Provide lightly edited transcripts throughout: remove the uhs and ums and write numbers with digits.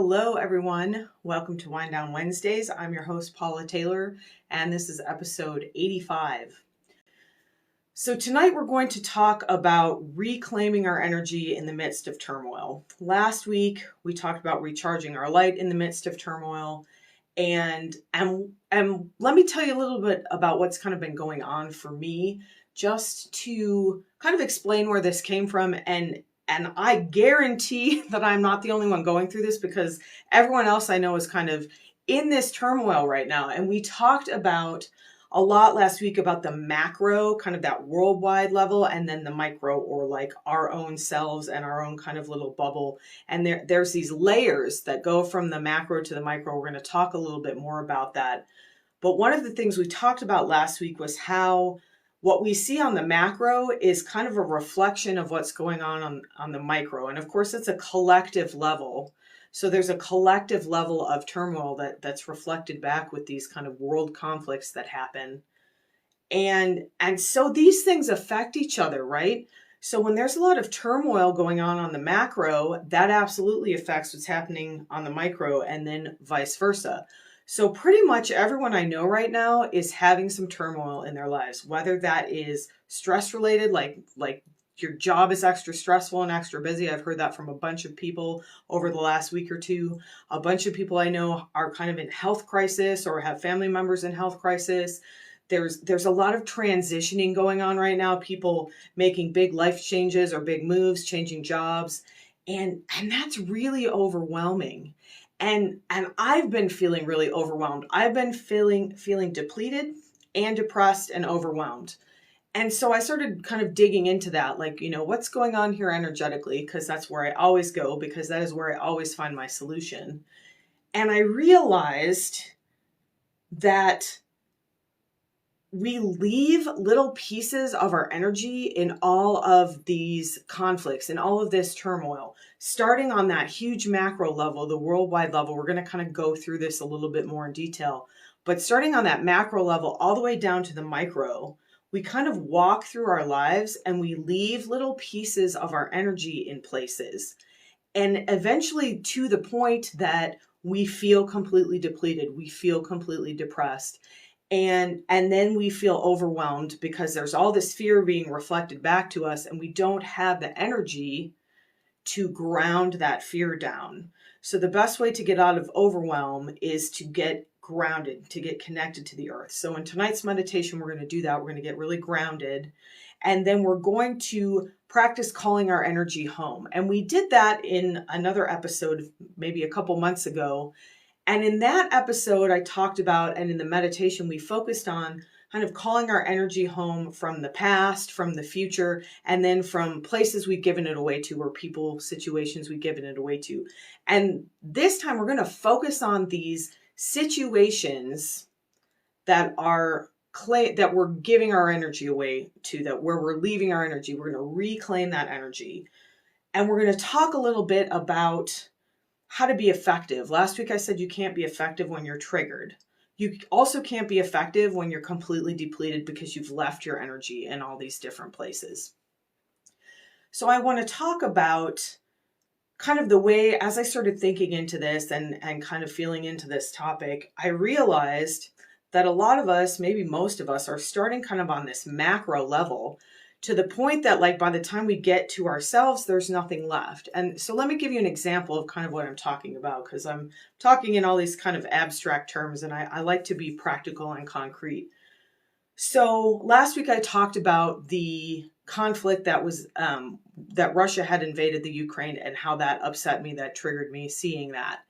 Hello, everyone. Welcome to Wind Down Wednesdays. I'm your host, Paula Taylor, and this is episode 85. So tonight we're going to talk about reclaiming our energy in the midst of turmoil. Last week, we talked about recharging our light in the midst of turmoil. And let me tell you a little bit about what's kind of been going on for me, just to kind of explain where this came from. And I guarantee that I'm not the only one going through this, because everyone else I know is kind of in this turmoil right now. And we talked about a lot last week about the macro, kind of that worldwide level, and then the micro, or like our own selves and our own kind of little bubble. And there's these layers that go from the macro to the micro. We're going to talk a little bit more about that. But one of the things we talked about last week was how what we see on the macro is kind of a reflection of what's going on the micro. And of course, it's a collective level. So there's a collective level of turmoil that's reflected back with these kind of world conflicts that happen. And so these things affect each other, right? So when there's a lot of turmoil going on the macro, that absolutely affects what's happening on the micro, and then vice versa. So pretty much everyone I know right now is having some turmoil in their lives, whether that is stress related, like your job is extra stressful and extra busy. I've heard that from a bunch of people over the last week or two. A bunch of people I know are kind of in health crisis or have family members in health crisis. There's a lot of transitioning going on right now, people making big life changes or big moves, changing jobs. And that's really overwhelming. And I've been feeling really overwhelmed. I've been feeling depleted and depressed and overwhelmed. And so I started kind of digging into that, like, what's going on here energetically, because that's where I always go, because that is where I always find my solution. And I realized that we leave little pieces of our energy in all of these conflicts, in all of this turmoil, starting on that huge macro level, the worldwide level. We're going to kind of go through this a little bit more in detail, but starting on that macro level, all the way down to the micro, we kind of walk through our lives and we leave little pieces of our energy in places. And eventually to the point that we feel completely depleted, we feel completely depressed. And then we feel overwhelmed because there's all this fear being reflected back to us, and we don't have the energy to ground that fear down. So the best way to get out of overwhelm is to get grounded, to get connected to the earth. So in tonight's meditation, we're going to do that. We're going to get really grounded. And then we're going to practice calling our energy home. And we did that in another episode, maybe a couple months ago. And in that episode, I talked about, and in the meditation, we focused on kind of calling our energy home from the past, from the future, and then from places we've given it away to, or people, situations we've given it away to. And this time we're going to focus on these situations that we're giving our energy away to, that where we're leaving our energy. We're going to reclaim that energy. And we're going to talk a little bit about how to be effective. Last week I said you can't be effective when you're triggered. You also can't be effective when you're completely depleted because you've left your energy in all these different places. So I want to talk about kind of the way, as I started thinking into this and kind of feeling into this topic, I realized that a lot of us, maybe most of us, are starting kind of on this macro level, to the point that, like, by the time we get to ourselves, there's nothing left. And so let me give you an example of kind of what I'm talking about, because I'm talking in all these kind of abstract terms, and I like to be practical and concrete. So last week I talked about the conflict that was that Russia had invaded the Ukraine, and how that upset me, that triggered me seeing that.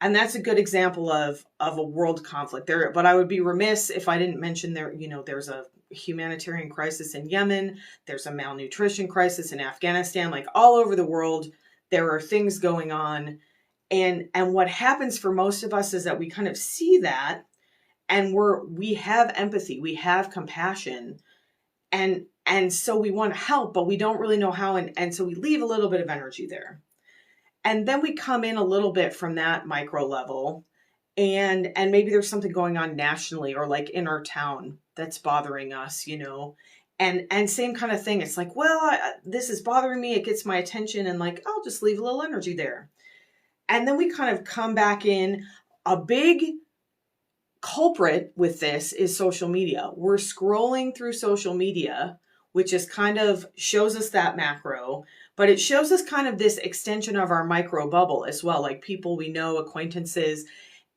And that's a good example of a world conflict there. But I would be remiss if I didn't mention there's a humanitarian crisis in Yemen. There's a malnutrition crisis in Afghanistan. Like, all over the world, there are things going on. And what happens for most of us is that we kind of see that, and we have empathy, we have compassion, and so we want to help, but we don't really know how. And so we leave a little bit of energy there. And then we come in a little bit from that micro level, and maybe there's something going on nationally, or like in our town, that's bothering us, and same kind of thing. It's like, well, this is bothering me. It gets my attention, and like, I'll just leave a little energy there. And then we kind of come back in. A big culprit with this is social media. We're scrolling through social media, which is kind of shows us that macro, but it shows us kind of this extension of our micro bubble as well, like people we know, acquaintances.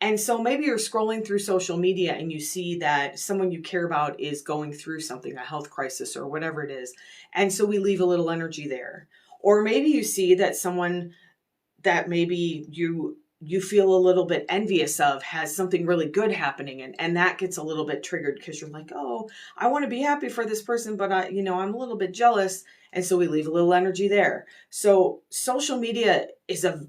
And so maybe you're scrolling through social media and you see that someone you care about is going through something, a health crisis or whatever it is. And so we leave a little energy there. Or maybe you see that someone that maybe you feel a little bit envious of has something really good happening, and that gets a little bit triggered because you're like, oh, I want to be happy for this person, but I'm a little bit jealous. And so we leave a little energy there. So social media is a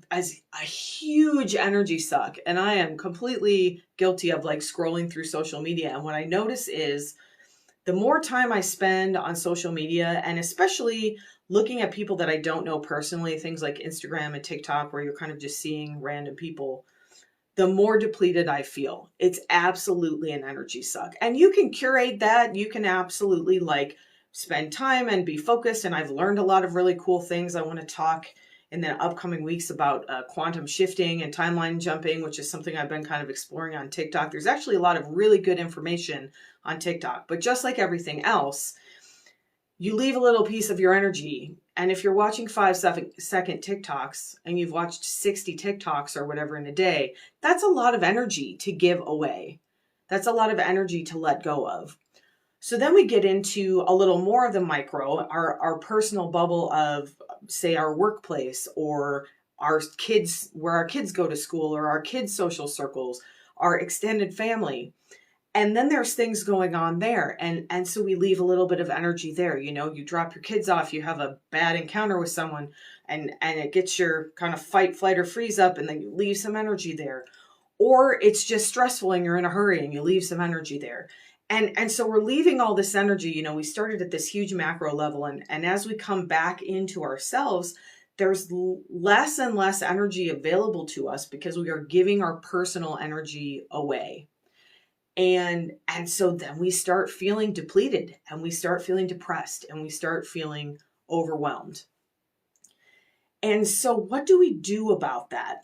huge energy suck, and I am completely guilty of like scrolling through social media. And what I notice is the more time I spend on social media, and especially looking at people that I don't know personally, things like Instagram and TikTok, where you're kind of just seeing random people, the more depleted I feel. It's absolutely an energy suck. And you can curate that. You can absolutely like spend time and be focused. And I've learned a lot of really cool things. I want to talk in the upcoming weeks about quantum shifting and timeline jumping, which is something I've been kind of exploring on TikTok. There's actually a lot of really good information on TikTok, but just like everything else, you leave a little piece of your energy. And if you're watching 5-second TikToks and you've watched 60 TikToks or whatever in a day, that's a lot of energy to give away. That's a lot of energy to let go of. So then we get into a little more of the micro, our personal bubble of, say, our workplace or our kids, where our kids go to school, or our kids' social circles, our extended family. And then there's things going on there. And so we leave a little bit of energy there. You drop your kids off, you have a bad encounter with someone, and it gets your kind of fight, flight, or freeze up, and then you leave some energy there. Or it's just stressful and you're in a hurry and you leave some energy there. And so we're leaving all this energy. We started at this huge macro level. And as we come back into ourselves, there's less and less energy available to us because we are giving our personal energy away. And so then we start feeling depleted, and we start feeling depressed, and we start feeling overwhelmed. And so what do we do about that?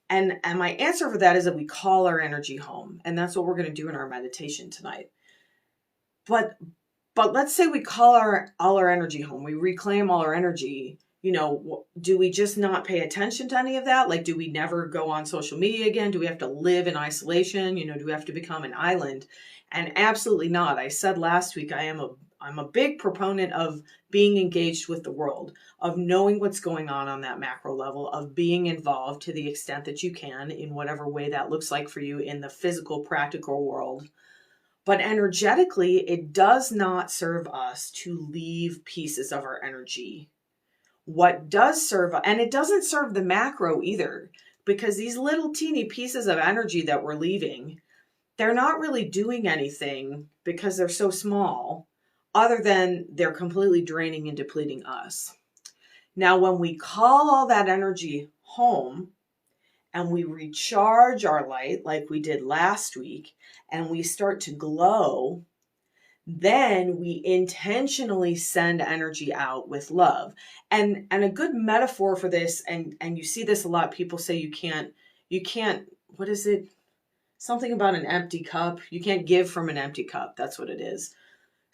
And my answer for that is that we call our energy home. And that's what we're going to do in our meditation tonight. But let's say we call all our energy home. We reclaim all our energy. Do we just not pay attention to any of that? Like, do we never go on social media again? Do we have to live in isolation? Do we have to become an island? And absolutely not. I said last week, I'm a big proponent of being engaged with the world, of knowing what's going on that macro level, of being involved to the extent that you can in whatever way that looks like for you in the physical, practical world. But energetically, it does not serve us to leave pieces of our energy. What does serve, and it doesn't serve the macro either, because these little teeny pieces of energy that we're leaving, they're not really doing anything because they're so small, other than they're completely draining and depleting us. Now, when we call all that energy home and we recharge our light like we did last week, and we start to glow, then we intentionally send energy out with love. And a good metaphor for this, and you see this a lot, people say you can't, what is it? Something about an empty cup. You can't give from an empty cup. That's what it is.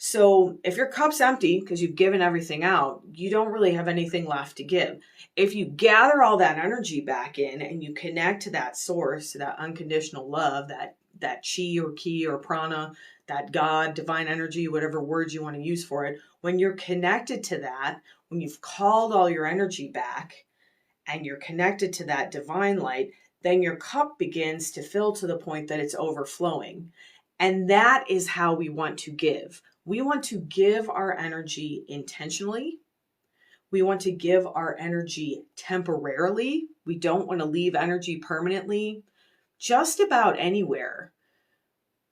So if your cup's empty because you've given everything out, you don't really have anything left to give. If you gather all that energy back in and you connect to that source, to that unconditional love, that chi or ki or prana, that God, divine energy, whatever words you want to use for it, when you're connected to that, when you've called all your energy back and you're connected to that divine light, then your cup begins to fill to the point that it's overflowing. And that is how we want to give. We want to give our energy intentionally. We want to give our energy temporarily. We don't want to leave energy permanently, just about anywhere,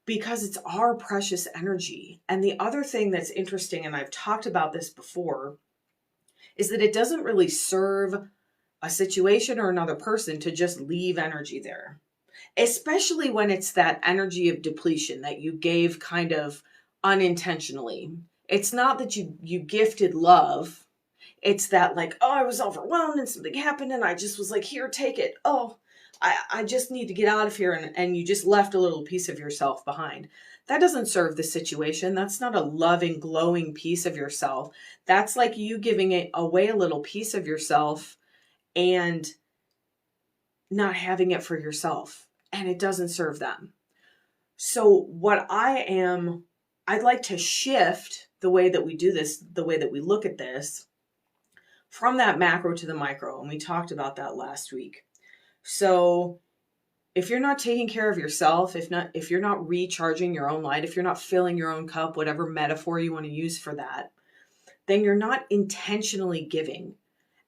because it's our precious energy. And the other thing that's interesting, and I've talked about this before, is that it doesn't really serve a situation or another person to just leave energy there, especially when it's that energy of depletion that you gave kind of unintentionally. It's not that you gifted love. It's that like, oh, I was overwhelmed and something happened and I just was like, here, take it. Oh, I just need to get out of here, and you just left a little piece of yourself behind. That doesn't serve the situation. That's not a loving, glowing piece of yourself. That's like you giving it away a little piece of yourself and not having it for yourself. And it doesn't serve them. So I'd like to shift the way that we do this, the way that we look at this, from that macro to the micro. And we talked about that last week. So if you're not taking care of yourself, if you're not recharging your own light, if you're not filling your own cup, whatever metaphor you want to use for that, then you're not intentionally giving,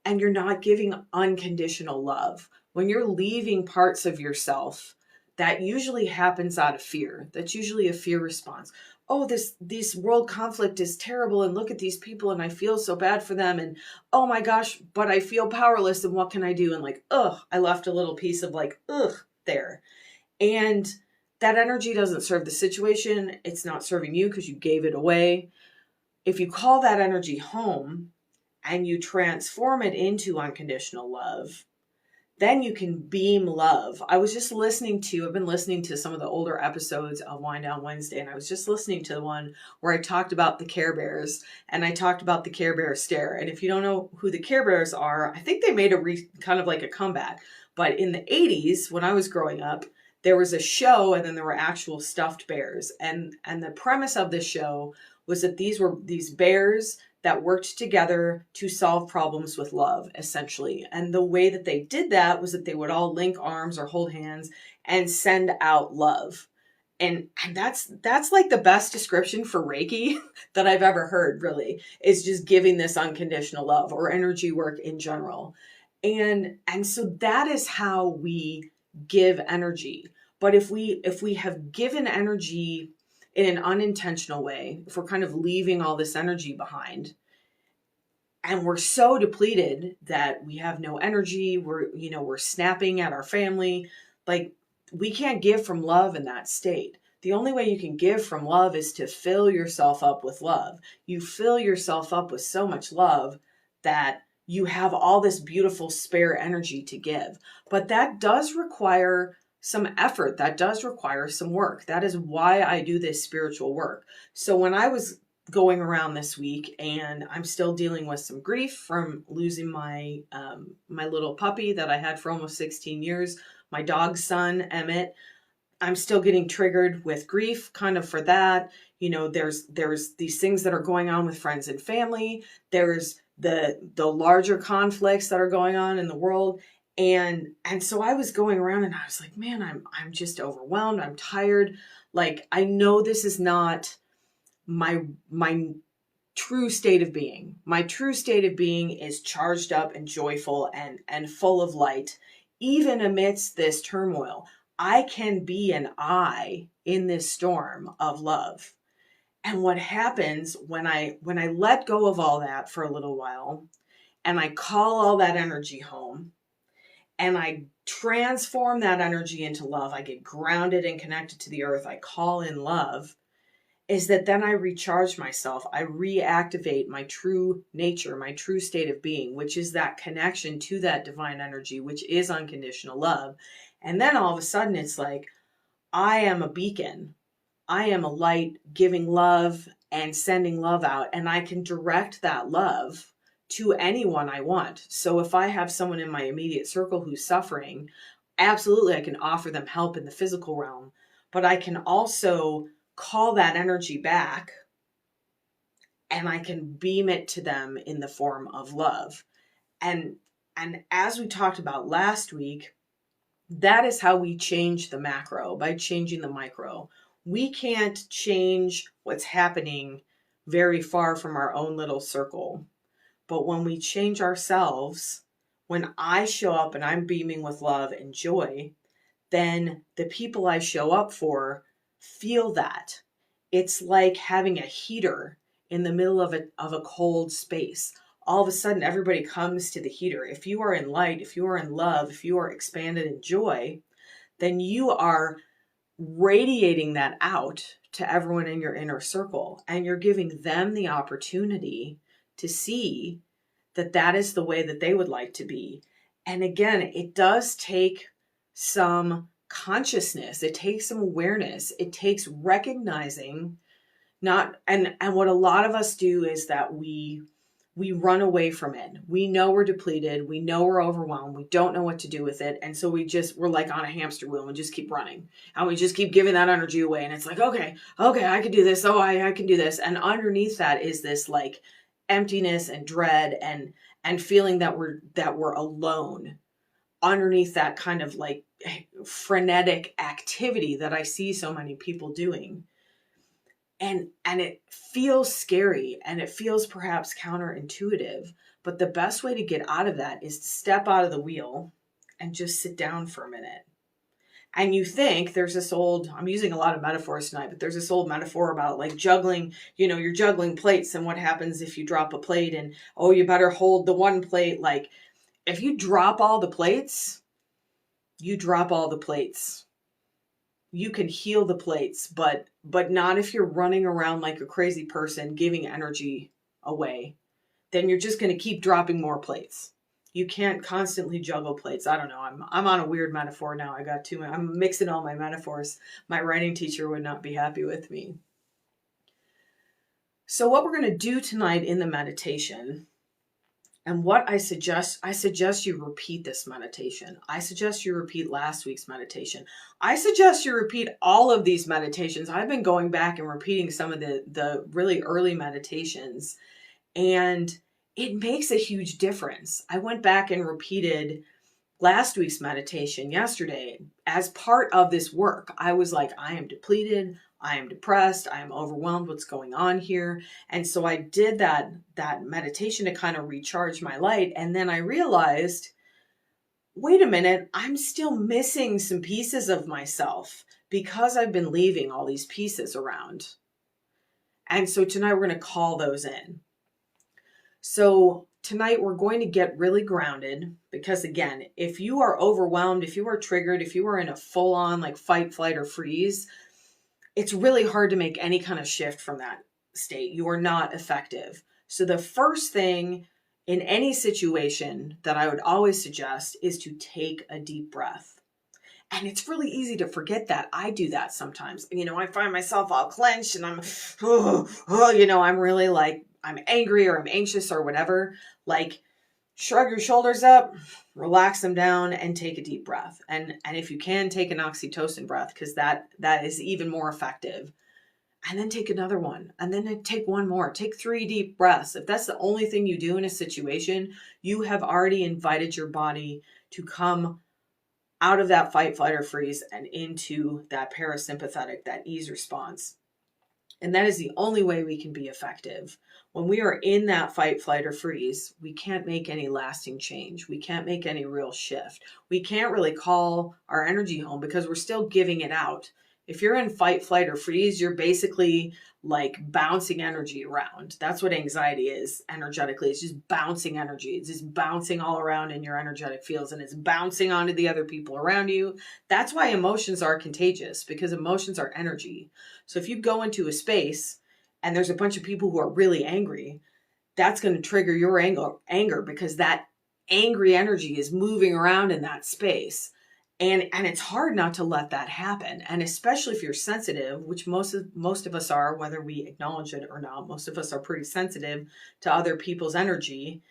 and you're not giving unconditional love. When you're leaving parts of yourself, that usually happens out of fear. That's usually a fear response. Oh, this world conflict is terrible, and look at these people, and I feel so bad for them, and oh my gosh, but I feel powerless, and what can I do? And like, I left a little piece of like, there. And that energy doesn't serve the situation. It's not serving you because you gave it away. If you call that energy home and you transform it into unconditional love, then you can beam love. I've been listening to some of the older episodes of Wind Down Wednesday, and I was just listening to the one where I talked about the Care Bears, and I talked about the Care Bear stare. And if you don't know who the Care Bears are, I think they made kind of like a comeback. But in the 80s, when I was growing up, there was a show, and then there were actual stuffed bears. And the premise of this show was that these were these bears that worked together to solve problems with love, essentially. And the way that they did that was that they would all link arms or hold hands and send out love. And that's like the best description for Reiki that I've ever heard, really, is just giving this unconditional love, or energy work in general. And so that is how we give energy. But if we have given energy in an unintentional way, if we're kind of leaving all this energy behind, and we're so depleted that we have no energy, we're snapping at our family, like, we can't give from love in that state. The only way you can give from love is to fill yourself up with love. You fill yourself up with so much love that you have all this beautiful spare energy to give. But that does require some effort. That does require some work. That is why I do this spiritual work. So when I was going around this week, and I'm still dealing with some grief from losing my little puppy that I had for almost 16 years, my dog's son, Emmett. I'm still getting triggered with grief kind of for that. There's these things that are going on with friends and family. There's the larger conflicts that are going on in the world. And so I was going around, and I was like, man, I'm just overwhelmed. I'm tired. Like, I know this is not my true state of being. My true state of being is charged up and joyful and full of light, even amidst this turmoil. I can be an eye in this storm of love. And what happens when I let go of all that for a little while, and I call all that energy home, and I transform that energy into love, I get grounded and connected to the earth, I call in love, is that then I recharge myself. I reactivate my true nature, my true state of being, which is that connection to that divine energy, which is unconditional love. And then all of a sudden it's like, I am a beacon. I am a light giving love and sending love out, and I can direct that love to anyone I want. So if I have someone in my immediate circle who's suffering, absolutely I can offer them help in the physical realm, but I can also call that energy back, and I can beam it to them in the form of love. And as we talked about last week, that is how we change the macro, by changing the micro. We can't change what's happening very far from our own little circle. But when we change ourselves, when I show up and I'm beaming with love and joy, then the people I show up for feel that. It's like having a heater in the middle of a cold space. All of a sudden, everybody comes to the heater. If you are in light, if you are in love, if you are expanded in joy, then you are radiating that out to everyone in your inner circle. And you're giving them the opportunity to see that that is the way that they would like to be. And again, it does take some consciousness. It takes some awareness. It takes recognizing and what a lot of us do is that we run away from it. We know we're depleted. We know we're overwhelmed. We don't know what to do with it. And so we're like on a hamster wheel and just keep running. And we just keep giving that energy away. And it's like, okay, I can do this. Oh, I can do this. And underneath that is this like emptiness and dread and feeling that we're alone. Underneath that kind of like frenetic activity that I see so many people doing. And it feels scary and it feels perhaps counterintuitive, but the best way to get out of that is to step out of the wheel and just sit down for a minute. And you think there's this I'm using a lot of metaphors tonight, but there's this old metaphor about like juggling, you're juggling plates and what happens if you drop a plate and, oh, you better hold the one plate. Like if you drop all the plates, you drop all the plates. You can heal the plates, but not if you're running around like a crazy person giving energy away. Then you're just going to keep dropping more plates. You can't constantly juggle plates. I don't know. I'm on a weird metaphor now. I'm mixing all my metaphors. My writing teacher would not be happy with me. So what we're going to do tonight in the meditation, and what I suggest you repeat this meditation. I suggest you repeat last week's meditation. I suggest you repeat all of these meditations. I've been going back and repeating some of the really early meditations, and it makes a huge difference. I went back and repeated last week's meditation yesterday as part of this work. I was like, I am depleted. I am depressed. I am overwhelmed. What's going on here? And so I did that meditation to kind of recharge my light. And then I realized, wait a minute, I'm still missing some pieces of myself because I've been leaving all these pieces around. And so tonight we're going to call those in. So tonight we're going to get really grounded because, again, if you are overwhelmed, if you are triggered, if you are in a full-on like fight, flight, or freeze, it's really hard to make any kind of shift from that state. You are not effective. So the first thing in any situation that I would always suggest is to take a deep breath. And it's really easy to forget that. I do that sometimes. I find myself all clenched and I'm really like, I'm angry or I'm anxious or whatever. Like, shrug your shoulders up, relax them down, and take a deep breath. And if you can, take an oxytocin breath, because that is even more effective. And then take another one. And then take one more. Take 3 deep breaths. If that's the only thing you do in a situation, you have already invited your body to come out of that fight, flight, or freeze and into that parasympathetic, that ease response. And that is the only way we can be effective. When we are in that fight, flight, or freeze, we can't make any lasting change. We can't make any real shift. We can't really call our energy home because we're still giving it out. If you're in fight, flight, or freeze, you're basically like bouncing energy around. That's what anxiety is energetically. It's just bouncing energy. It's just bouncing all around in your energetic fields, and it's bouncing onto the other people around you. That's why emotions are contagious, because emotions are energy. So if you go into a space and there's a bunch of people who are really angry, that's going to trigger your anger because that angry energy is moving around in that space. And it's hard not to let that happen. And especially if you're sensitive, which most of us are, whether we acknowledge it or not, most of us are pretty sensitive to other people's energy.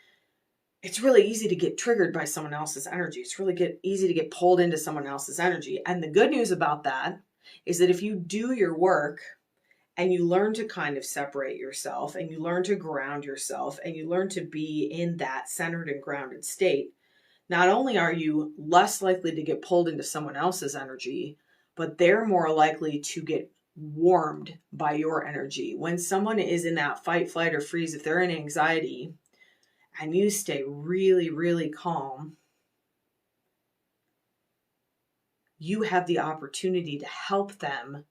It's really easy to get triggered by someone else's energy. It's really easy to get pulled into someone else's energy. And the good news about that is that if you do your work and you learn to kind of separate yourself and you learn to ground yourself and you learn to be in that centered and grounded state, not only are you less likely to get pulled into someone else's energy, but they're more likely to get warmed by your energy. When someone is in that fight, flight, or freeze, if they're in anxiety and you stay really, really calm, you have the opportunity to help them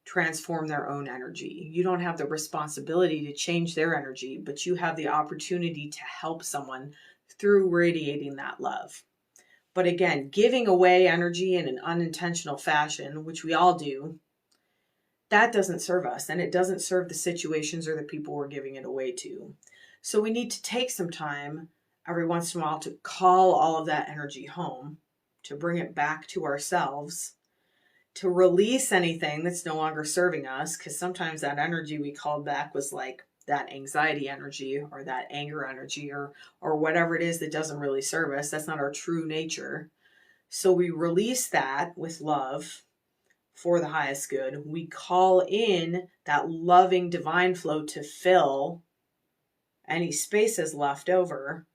transform their own energy. You don't have the responsibility to change their energy, but you have the opportunity to help someone through radiating that love. But again, giving away energy in an unintentional fashion, which we all do, that doesn't serve us, and it doesn't serve the situations or the people we're giving it away to. So we need to take some time every once in a while to call all of that energy home, to bring it back to ourselves, to release anything that's no longer serving us, because sometimes that energy we called back was like that anxiety energy or that anger energy or whatever it is that doesn't really serve us. That's not our true nature. So we release that with love for the highest good. We call in that loving divine flow to fill any spaces left over.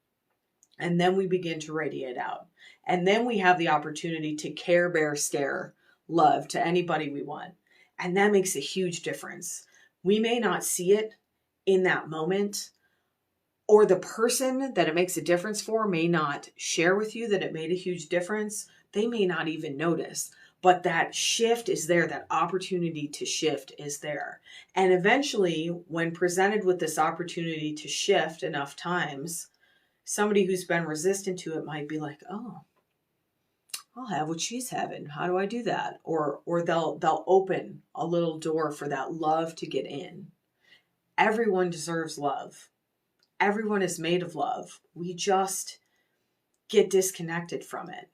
And then we begin to radiate out. And then we have the opportunity to care, bear, stare love to anybody we want. And that makes a huge difference. We may not see it in that moment, or the person that it makes a difference for may not share with you that it made a huge difference. They may not even notice. But that shift is there. That opportunity to shift is there. And eventually, when presented with this opportunity to shift enough times, somebody who's been resistant to it might be like, oh, I'll have what she's having. How do I do that? Or they'll open a little door for that love to get in. Everyone deserves love. Everyone is made of love. We just get disconnected from it.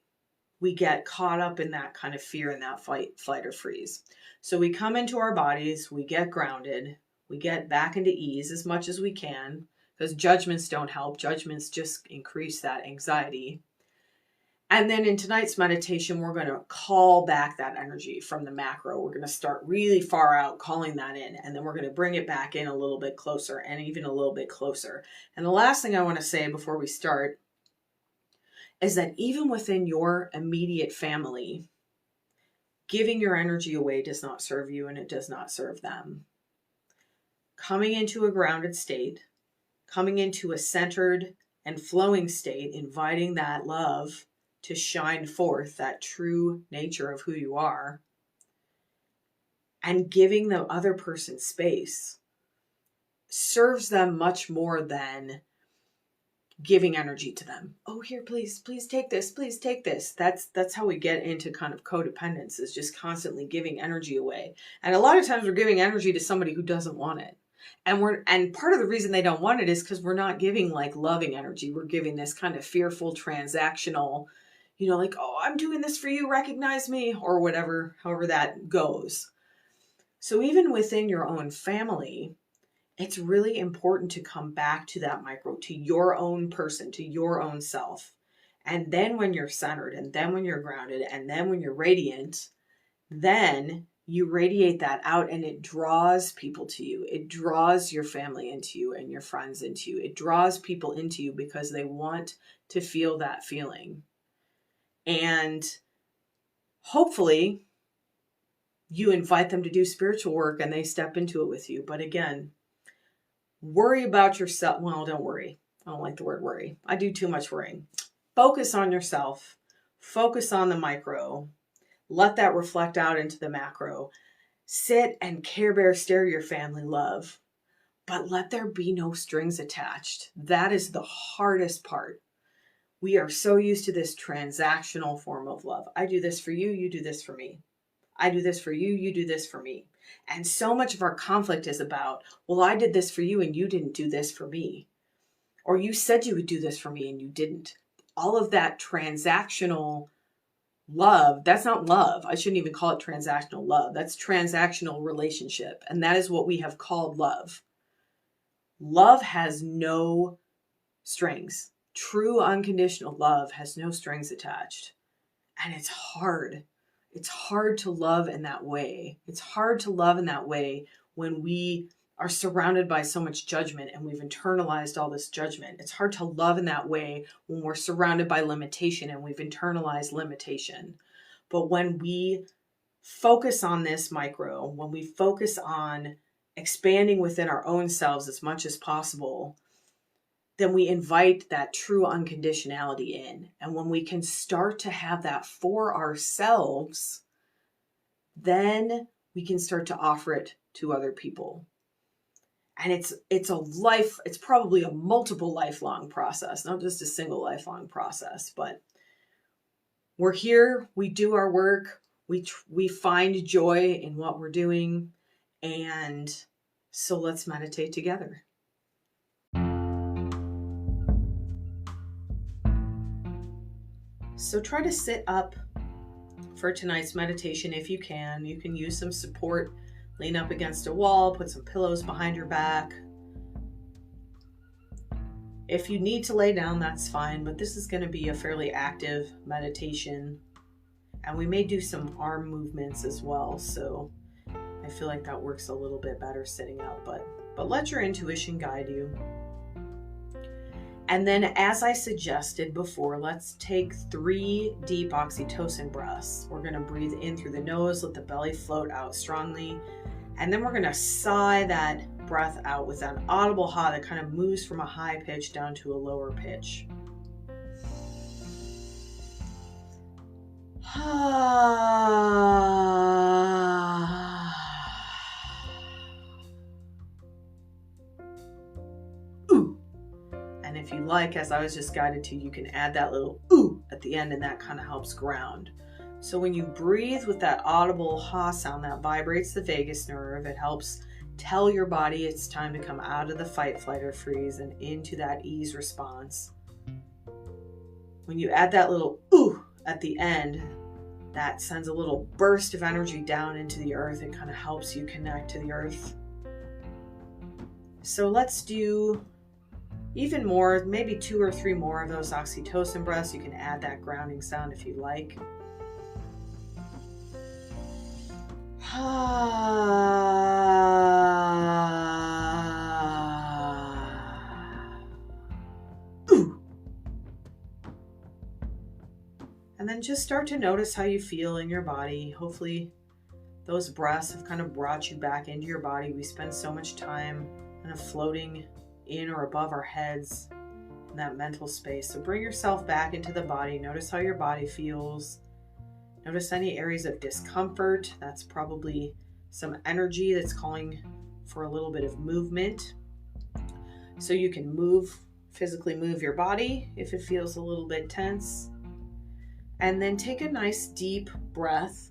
We get caught up in that kind of fear and that flight or freeze. So we come into our bodies, we get grounded, we get back into ease as much as we can, because judgments don't help. Judgments just increase that anxiety. And then in tonight's meditation, we're going to call back that energy from the macro. We're going to start really far out, calling that in, and then we're going to bring it back in a little bit closer and even a little bit closer. And the last thing I want to say before we start is that even within your immediate family, giving your energy away does not serve you and it does not serve them. Coming into a grounded state, coming into a centered and flowing state, inviting that love to shine forth, that true nature of who you are, and giving the other person space serves them much more than giving energy to them. Oh, here, please take this. Please take this. That's how we get into kind of codependence, is just constantly giving energy away. And a lot of times we're giving energy to somebody who doesn't want it. And part of the reason they don't want it is because we're not giving like loving energy. We're giving this kind of fearful, transactional, like, oh, I'm doing this for you, recognize me, or whatever, however that goes. So even within your own family, it's really important to come back to that micro, to your own person, to your own self. And then when you're centered, and then when you're grounded, and then when you're radiant, then you radiate that out and it draws people to you. It draws your family into you and your friends into you. It draws people into you because they want to feel that feeling. And hopefully you invite them to do spiritual work and they step into it with you. But again, worry about yourself. Well, don't worry. I don't like the word worry. I do too much worrying. Focus on yourself. Focus on the micro. Let that reflect out into the macro. Sit and care, bear, stare your family love. But let there be no strings attached. That is the hardest part. We are so used to this transactional form of love. I do this for you, you do this for me. I do this for you, you do this for me. And so much of our conflict is about, well, I did this for you and you didn't do this for me. Or you said you would do this for me and you didn't. All of that transactional love, that's not love. I shouldn't even call it transactional love. That's transactional relationship. And that is what we have called love. Love has no strings. True unconditional love has no strings attached. And it's hard. It's hard to love in that way. It's hard to love in that way when we are surrounded by so much judgment and we've internalized all this judgment. It's hard to love in that way when we're surrounded by limitation and we've internalized limitation. But when we focus on this micro, when we focus on expanding within our own selves as much as possible, then we invite that true unconditionality in. And when we can start to have that for ourselves, then we can start to offer it to other people. And it's probably a multiple lifelong process, not just a single lifelong process, but we're here, we do our work, we find joy in what we're doing. And so let's meditate together. So try to sit up for tonight's meditation if you can. You can use some support, lean up against a wall, put some pillows behind your back. If you need to lay down, that's fine, but this is going to be a fairly active meditation. And we may do some arm movements as well, so I feel like that works a little bit better sitting up, but let your intuition guide you. And then, as I suggested before, let's take 3 deep oxytocin breaths. We're going to breathe in through the nose, let the belly float out strongly, and then we're going to sigh that breath out with an audible ha that kind of moves from a high pitch down to a lower pitch. Ooh. And if you like, as I was just guided to, you can add that little ooh at the end, and that kind of helps ground. So when you breathe with that audible ha sound, that vibrates the vagus nerve. It helps tell your body it's time to come out of the fight, flight, or freeze and into that ease response. When you add that little ooh at the end, that sends a little burst of energy down into the earth. It kind of helps you connect to the earth. So let's do even more, maybe 2 or 3 more of those oxytocin breaths. You can add that grounding sound if you like. And then just start to notice how you feel in your body. Hopefully those breaths have kind of brought you back into your body. We spend so much time kind of floating in or above our heads in that mental space. So bring yourself back into the body. Notice how your body feels. Notice any areas of discomfort. That's probably some energy that's calling for a little bit of movement. So you can physically move your body if it feels a little bit tense. And then take a nice deep breath,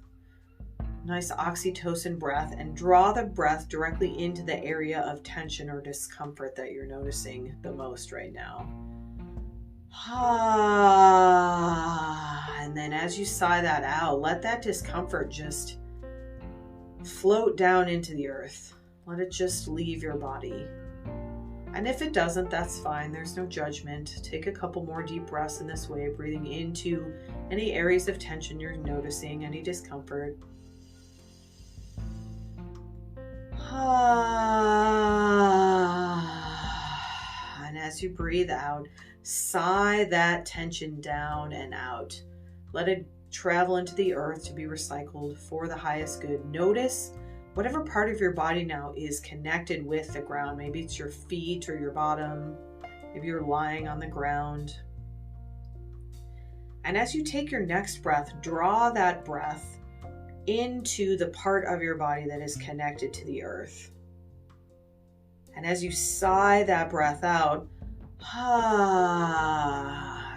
nice oxytocin breath, and draw the breath directly into the area of tension or discomfort that you're noticing the most right now. And then as you sigh that out, let that discomfort just float down into the earth. Let it just leave your body. And if it doesn't, that's fine. There's no judgment. Take a couple more deep breaths in this way, breathing into any areas of tension you're noticing, any discomfort. And as you breathe out, sigh that tension down and out. Let it travel into the earth to be recycled for the highest good. Notice whatever part of your body now is connected with the ground. Maybe it's your feet or your bottom. Maybe you're lying on the ground. And as you take your next breath, draw that breath into the part of your body that is connected to the earth. And as you sigh that breath out,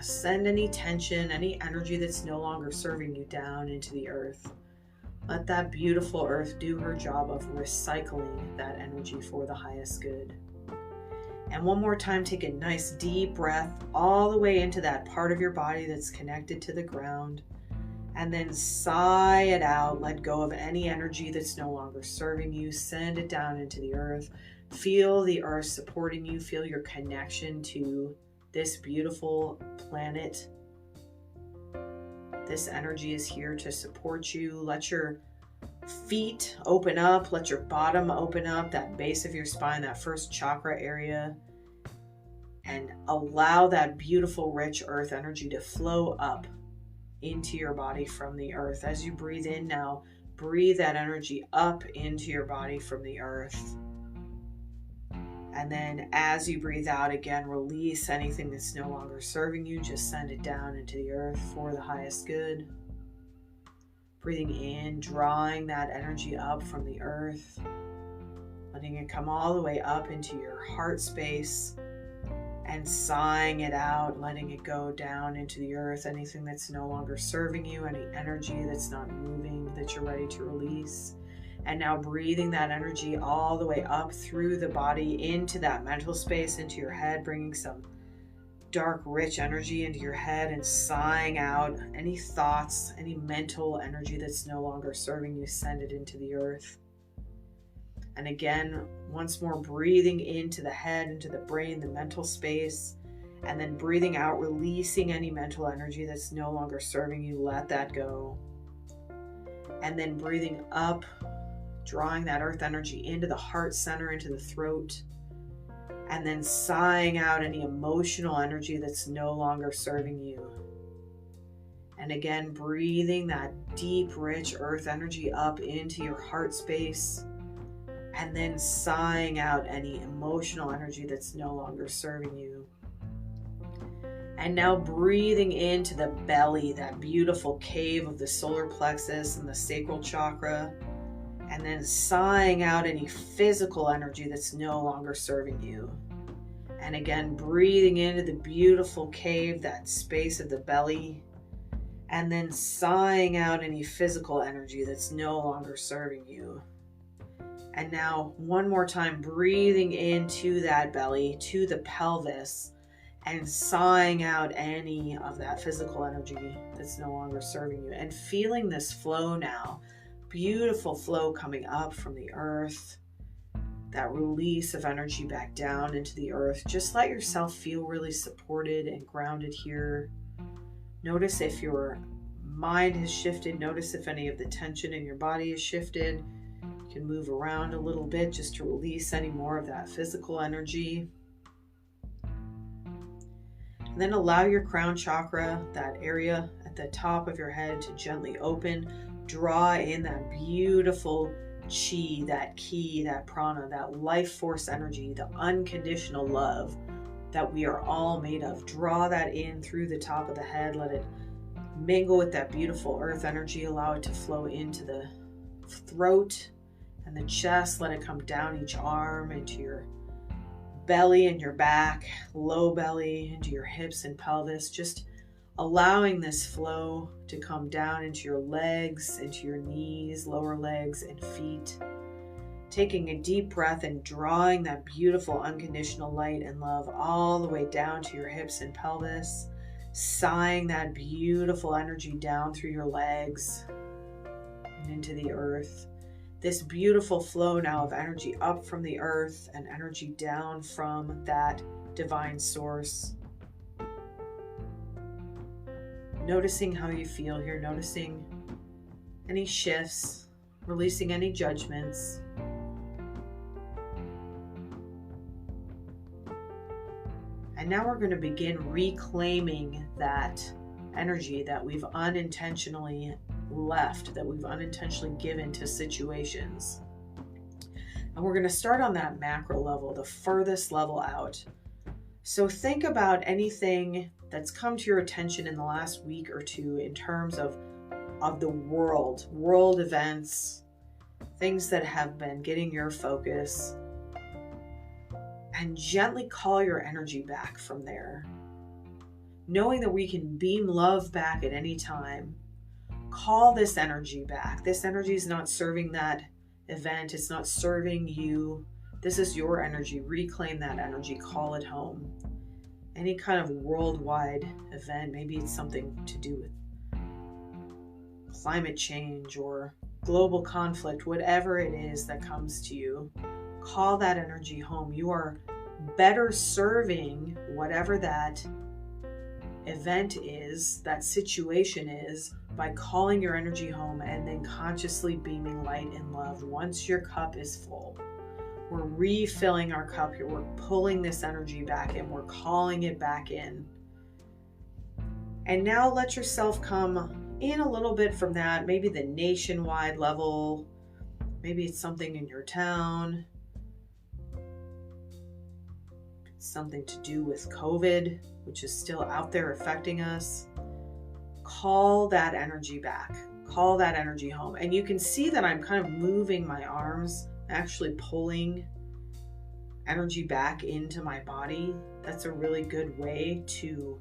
send any tension, any energy that's no longer serving you down into the earth. Let that beautiful earth do her job of recycling that energy for the highest good. And one more time, take a nice deep breath all the way into that part of your body that's connected to the ground. And then sigh it out. Let go of any energy that's no longer serving you. Send it down into the earth. Feel the earth supporting you. Feel your connection to this beautiful planet. This energy is here to support you. Let your feet open up. Let your bottom open up, that base of your spine, that first chakra area. And allow that beautiful, rich earth energy to flow up into your body from the earth. As you breathe in now, breathe that energy up into your body from the earth. And then as you breathe out again, release anything that's no longer serving you. Just send it down into the earth for the highest good. Breathing in, drawing that energy up from the earth. Letting it come all the way up into your heart space. And sighing it out, letting it go down into the earth. Anything that's no longer serving you, any energy that's not moving, that you're ready to release. And now breathing that energy all the way up through the body into that mental space, into your head, bringing some dark, rich energy into your head and sighing out any thoughts, any mental energy that's no longer serving you. Send it into the earth. And again, once more, breathing into the head, into the brain, the mental space, and then breathing out, releasing any mental energy that's no longer serving you. Let that go. And then breathing up, drawing that earth energy into the heart center, into the throat, and then sighing out any emotional energy that's no longer serving you. And again, breathing that deep, rich earth energy up into your heart space, and then sighing out any emotional energy that's no longer serving you. And now breathing into the belly, that beautiful cave of the solar plexus and the sacral chakra, and then sighing out any physical energy that's no longer serving you. And again, breathing into the beautiful cave, that space of the belly, and then sighing out any physical energy that's no longer serving you. And now one more time, breathing into that belly, to the pelvis, and sighing out any of that physical energy that's no longer serving you. And feeling this flow now, beautiful flow coming up from the earth, that release of energy back down into the earth. Just let yourself feel really supported and grounded here. Notice if your mind has shifted. Notice if any of the tension in your body has shifted. You can move around a little bit just to release any more of that physical energy. And then allow your crown chakra, that area at the top of your head, to gently open. Draw in that beautiful chi, that ki, that prana, that life force energy, the unconditional love that we are all made of. Draw that in through the top of the head. Let it mingle with that beautiful earth energy. Allow it to flow into the throat and the chest. Let it come down each arm into your belly and your back, low belly, into your hips and pelvis. Just allowing this flow to come down into your legs, into your knees, lower legs and feet. Taking a deep breath and drawing that beautiful unconditional light and love all the way down to your hips and pelvis. Sighing that beautiful energy down through your legs and into the earth. This beautiful flow now of energy up from the earth and energy down from that divine source. Noticing how you feel here, noticing any shifts, releasing any judgments. And now we're going to begin reclaiming that energy that we've unintentionally left, that we've unintentionally given to situations. And we're going to start on that macro level, the furthest level out. So think about anything that's come to your attention in the last week or two in terms of the world events, things that have been getting your focus, and gently call your energy back from there. Knowing that we can beam love back at any time. Call this energy back. This energy is not serving that event. It's not serving you. This is your energy. Reclaim that energy. Call it home. Any kind of worldwide event, maybe it's something to do with climate change or global conflict, whatever it is that comes to you, call that energy home. You are better serving whatever that event is, that situation is, by calling your energy home and then consciously beaming light and love once your cup is full. We're refilling our cup here. We're pulling this energy back in. We're calling it back in. And now let yourself come in a little bit from that, maybe the nationwide level. Maybe it's something in your town. It's something to do with COVID, which is still out there affecting us. Call that energy back. Call that energy home. And you can see that I'm kind of moving my arms, actually pulling energy back into my body. That's a really good way to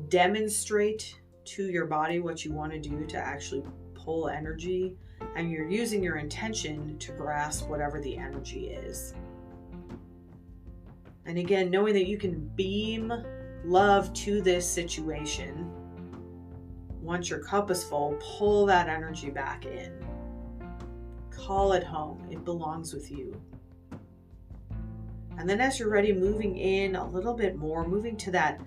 demonstrate to your body what you want to do to actually pull energy, and you're using your intention to grasp whatever the energy is. And again, knowing that you can beam love to this situation. Once your cup is full, pull that energy back in. Call it home. It belongs with you. And then as you're ready, moving in a little bit more, moving to that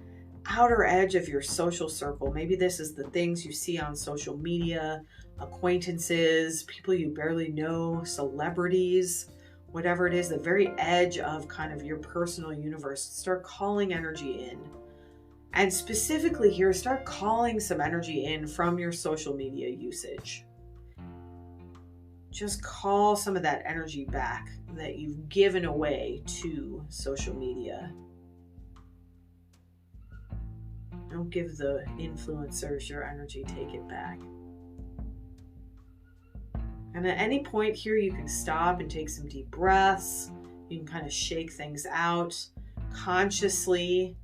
outer edge of your social circle. Maybe this is the things you see on social media, acquaintances, people you barely know, celebrities, whatever it is, the very edge of kind of your personal universe. Start calling energy in. And specifically here, start calling some energy in from your social media usage. Just call some of that energy back that you've given away to social media. Don't give the influencers your energy, take it back. And at any point here, you can stop and take some deep breaths. You can kind of shake things out. Consciously,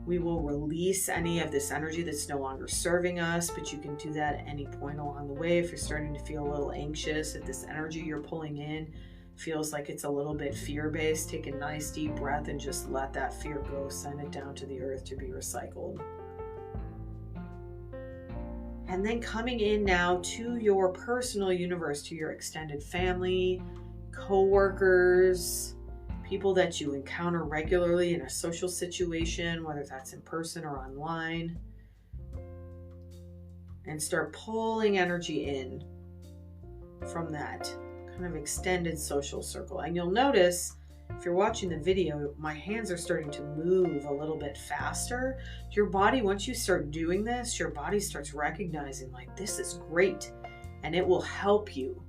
we will release any of this energy that's no longer serving us, but you can do that at any point along the way. If you're starting to feel a little anxious, if this energy you're pulling in feels like it's a little bit fear-based, take a nice deep breath and just let that fear go. Send it down to the earth to be recycled. And then coming in now to your personal universe, to your extended family, co-workers, people that you encounter regularly in a social situation, whether that's in person or online. And start pulling energy in from that kind of extended social circle. And you'll notice, if you're watching the video, my hands are starting to move a little bit faster. Your body, once you start doing this, your body starts recognizing like, this is great. And it will help you.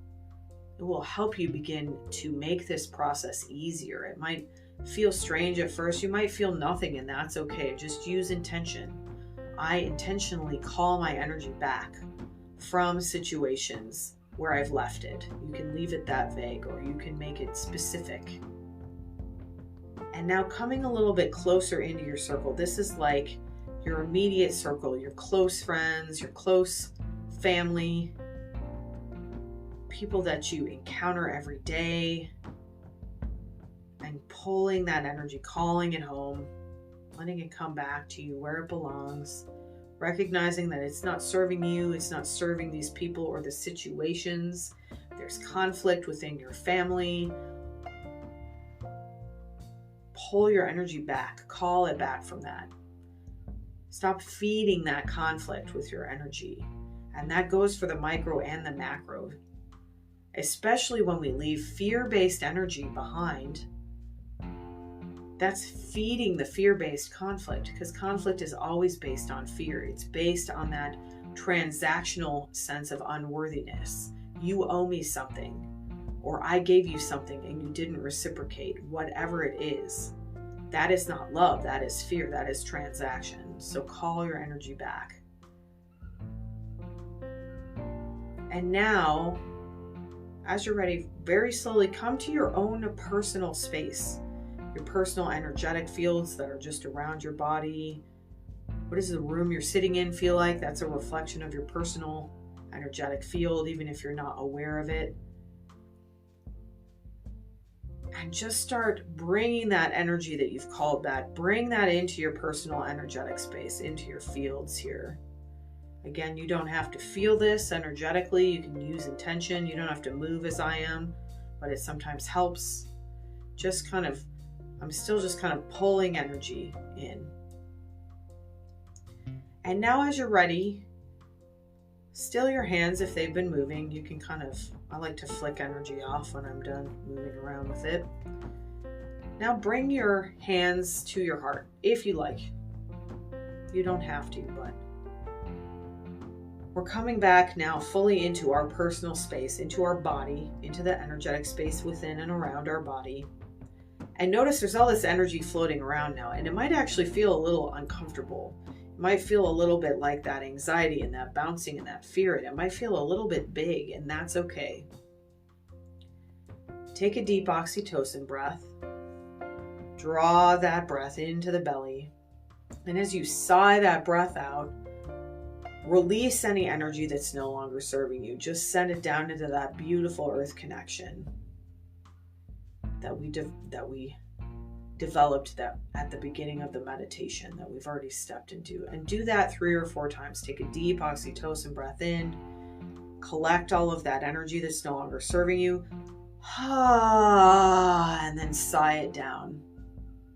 It will help you begin to make this process easier. It might feel strange at first. You might feel nothing, and that's okay. Just use intention. I intentionally call my energy back from situations where I've left it. You can leave it that vague, or you can make it specific. And now coming a little bit closer into your circle. This is like your immediate circle, your close friends, your close family, people that you encounter every day, and pulling that energy, calling it home, letting it come back to you where it belongs, recognizing that it's not serving you, it's not serving these people or the situations. There's conflict within your family. Pull your energy back, call it back from that. Stop feeding that conflict with your energy. And that goes for the micro and the macro. Especially when we leave fear-based energy behind, that's feeding the fear-based conflict, because conflict is always based on fear. It's based on that transactional sense of unworthiness. You owe me something, or I gave you something and you didn't reciprocate, whatever it is. That is not love, that is fear, that is transaction. So call your energy back. And now, as you're ready, very slowly come to your own personal space, your personal energetic fields that are just around your body. What does the room you're sitting in feel like? That's a reflection of your personal energetic field, even if you're not aware of it. And just start bringing that energy that you've called back, bring that into your personal energetic space, into your fields here. Again, you don't have to feel this energetically. You can use intention. You don't have to move as I am, but it sometimes helps. I'm still just kind of pulling energy in. And now as you're ready, still your hands if they've been moving. You can I like to flick energy off when I'm done moving around with it. Now bring your hands to your heart if you like. You don't have to, but we're coming back now fully into our personal space, into our body, into the energetic space within and around our body. And notice there's all this energy floating around now, and it might actually feel a little uncomfortable. It might feel a little bit like that anxiety and that bouncing and that fear, and it might feel a little bit big, and that's okay. Take a deep oxytocin breath. Draw that breath into the belly. And as you sigh that breath out, release any energy that's no longer serving you. Just send it down into that beautiful earth connection that we developed that at the beginning of the meditation that we've already stepped into. And do that 3 or 4 times. Take a deep oxytocin breath in, collect all of that energy that's no longer serving you, and then sigh it down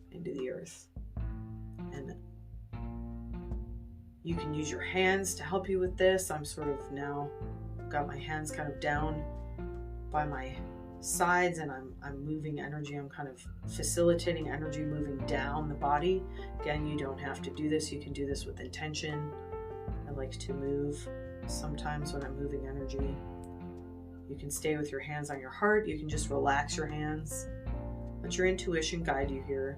into the earth. And you can use your hands to help you with this. I'm sort of now got my hands kind of down by my sides, and I'm moving energy. I'm kind of facilitating energy moving down the body. Again, you don't have to do this. You can do this with intention. I like to move sometimes when I'm moving energy. You can stay with your hands on your heart. You can just relax your hands. Let your intuition guide you here.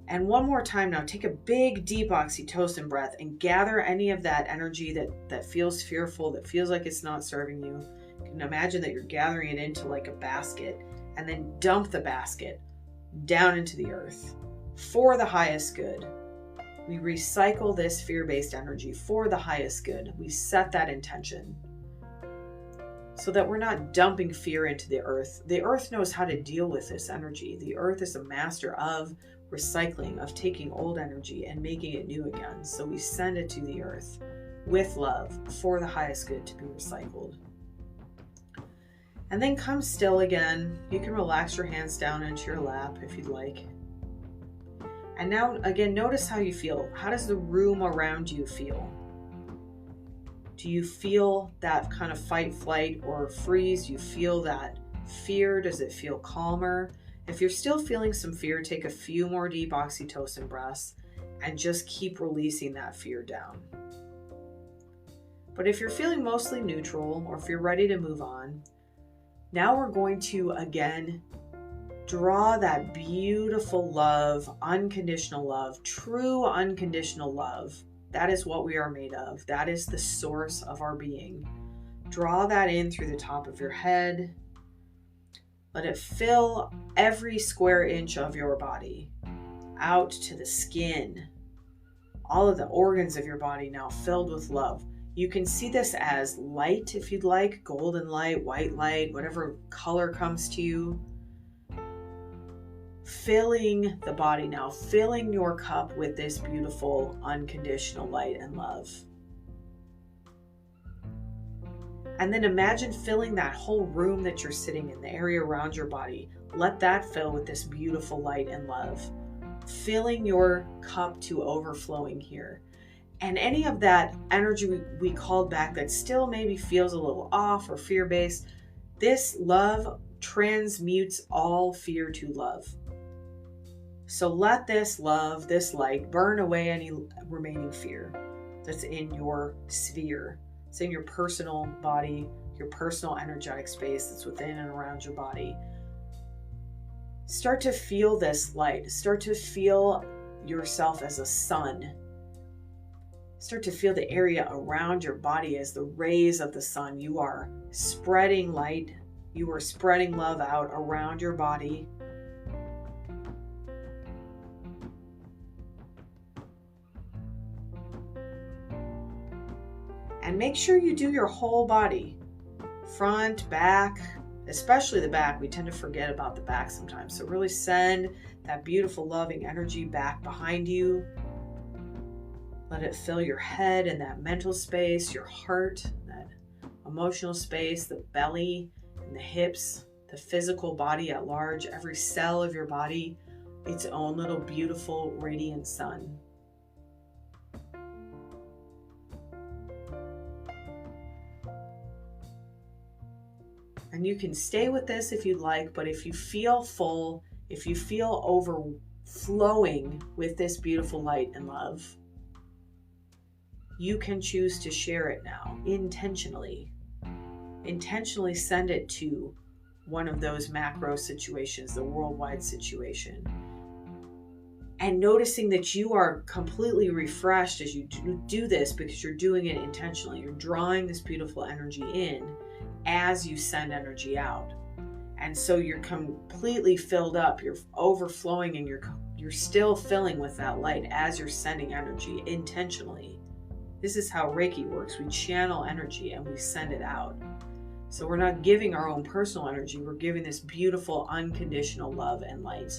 And one more time now, take a big, deep oxytocin breath and gather any of that energy that feels fearful, that feels like it's not serving you. You can imagine that you're gathering it into like a basket, and then dump the basket down into the earth for the highest good. We recycle this fear-based energy for the highest good. We set that intention so that we're not dumping fear into the earth. The earth knows how to deal with this energy. The earth is a master of recycling, of taking old energy and making it new again. So we send it to the earth with love for the highest good to be recycled. And then come still again. You can relax your hands down into your lap if you'd like. And now again, notice how you feel. How does the room around you feel? Do you feel that kind of fight, flight, or freeze? Do you feel that fear? Does it feel calmer? If you're still feeling some fear, take a few more deep oxytocin breaths and just keep releasing that fear down. But if you're feeling mostly neutral, or if you're ready to move on, now we're going to again draw that beautiful love, unconditional love, true unconditional love. That is what we are made of. That is the source of our being. Draw that in through the top of your head. Let it fill every square inch of your body, out to the skin. All of the organs of your body now filled with love. You can see this as light if you'd like, golden light, white light, whatever color comes to you. Filling the body now, filling your cup with this beautiful unconditional light and love. And then imagine filling that whole room that you're sitting in, the area around your body. Let that fill with this beautiful light and love, filling your cup to overflowing here. And any of that energy we called back that still maybe feels a little off or fear-based, this love transmutes all fear to love. So let this love, this light, burn away any remaining fear that's in your sphere. It's in your personal body, your personal energetic space that's within and around your body. Start to feel this light. Start to feel yourself as a sun. Start to feel the area around your body as the rays of the sun. You are spreading light. You are spreading love out around your body. And make sure you do your whole body, front, back, especially the back. We tend to forget about the back sometimes. So really send that beautiful, loving energy back behind you. Let it fill your head and that mental space, your heart, that emotional space, the belly and the hips, the physical body at large, every cell of your body, its own little beautiful, radiant sun. And you can stay with this if you'd like, but if you feel full, if you feel overflowing with this beautiful light and love, you can choose to share it now intentionally. Intentionally send it to one of those macro situations, the worldwide situation. And noticing that you are completely refreshed as you do this because you're doing it intentionally. You're drawing this beautiful energy in as you send energy out. And so you're completely filled up, you're overflowing, and you're still filling with that light as you're sending energy intentionally. This is how Reiki works. We channel energy and we send it out. So we're not giving our own personal energy, we're giving this beautiful unconditional love and light.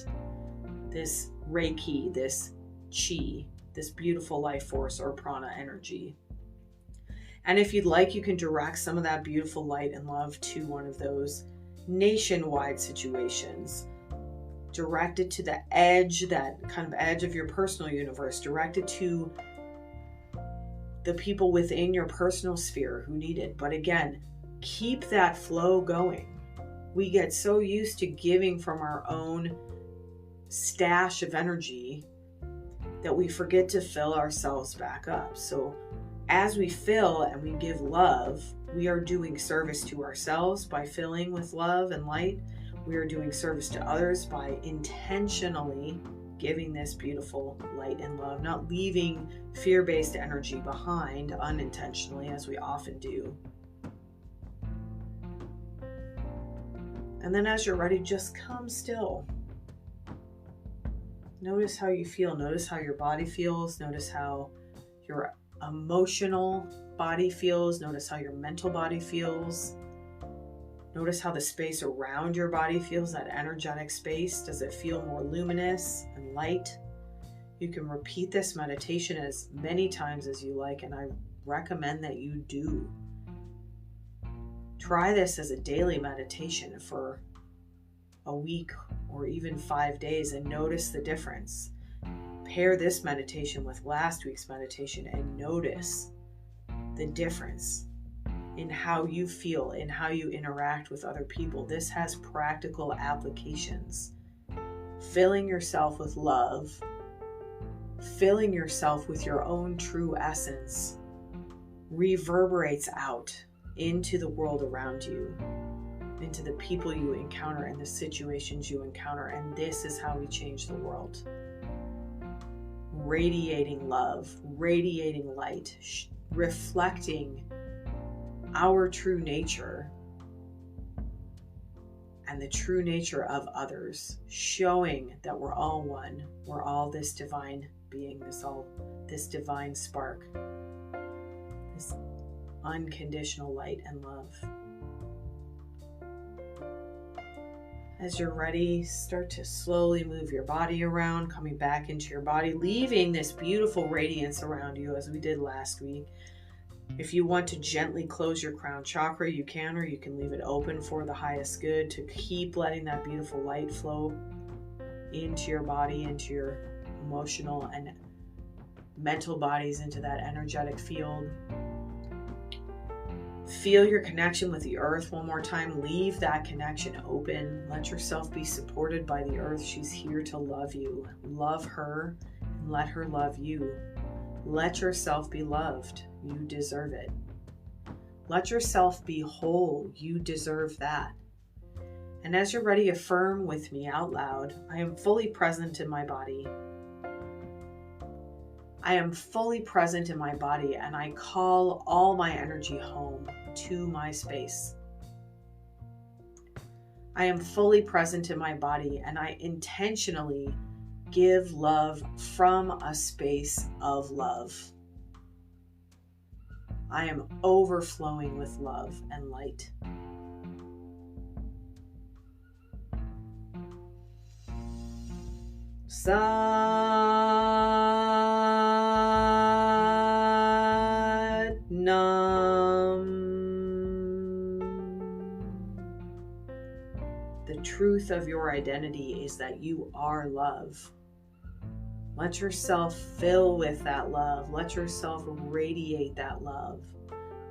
this Reiki, this Chi, this beautiful life force or prana energy. And if you'd like, you can direct some of that beautiful light and love to one of those nationwide situations. Direct it to the edge, that kind of edge of your personal universe. Direct it to the people within your personal sphere who need it. But again, keep that flow going. We get so used to giving from our own stash of energy that we forget to fill ourselves back up. So as we fill and we give love, we are doing service to ourselves by filling with love and light. We are doing service to others by intentionally giving this beautiful light and love, not leaving fear-based energy behind unintentionally, as we often do. And then as you're ready, just come still. Notice how you feel. Notice how your body feels. Notice how your emotional body feels. Notice how your mental body feels. Notice how the space around your body feels, that energetic space. Does it feel more luminous and light? You can repeat this meditation as many times as you like, and I recommend that you do. Try this as a daily meditation for a week or even 5 days and notice the difference. Pair this meditation with last week's meditation and notice the difference in how you feel, in how you interact with other people. This has practical applications. Filling yourself with love, filling yourself with your own true essence, reverberates out into the world around you, into the people you encounter and the situations you encounter. And this is how we change the world. Radiating love, radiating light, reflecting our true nature and the true nature of others, showing that we're all one. We're all this divine being, this divine spark, this unconditional light and love. As you're ready, start to slowly move your body around, coming back into your body, leaving this beautiful radiance around you as we did last week. If you want to gently close your crown chakra, you can, or you can leave it open for the highest good to keep letting that beautiful light flow into your body, into your emotional and mental bodies, into that energetic field. Feel your connection with the earth one more time. Leave that connection open. Let yourself be supported by the earth. She's here to love you. Love her and let her love you. Let yourself be loved. You deserve it. Let yourself be whole. You deserve that. And as you're ready, affirm with me out loud, I am fully present in my body. I am fully present in my body, and I call all my energy home to my space. I am fully present in my body, and I intentionally give love from a space of love. I am overflowing with love and light. Sat Nam. The truth of your identity is that you are love. Let yourself fill with that love. Let yourself radiate that love.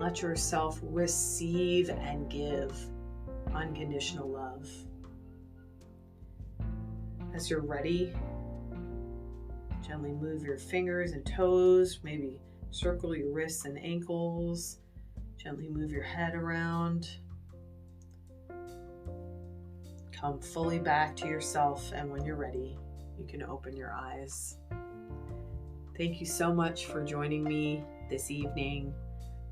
Let yourself receive and give unconditional love. As you're ready, gently move your fingers and toes, maybe circle your wrists and ankles. Gently move your head around. Come fully back to yourself, and when you're ready, you can open your eyes. Thank you so much for joining me this evening.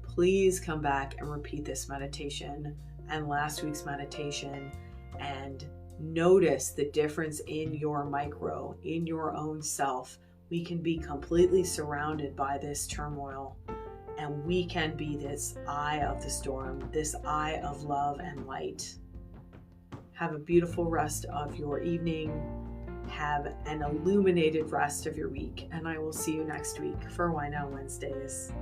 Please come back and repeat this meditation and last week's meditation and notice the difference in your micro, in your own self. We can be completely surrounded by this turmoil, and we can be this eye of the storm, this eye of love and light. Have a beautiful rest of your evening. Have an illuminated rest of your week, and I will see you next week for Wind Down Wednesdays.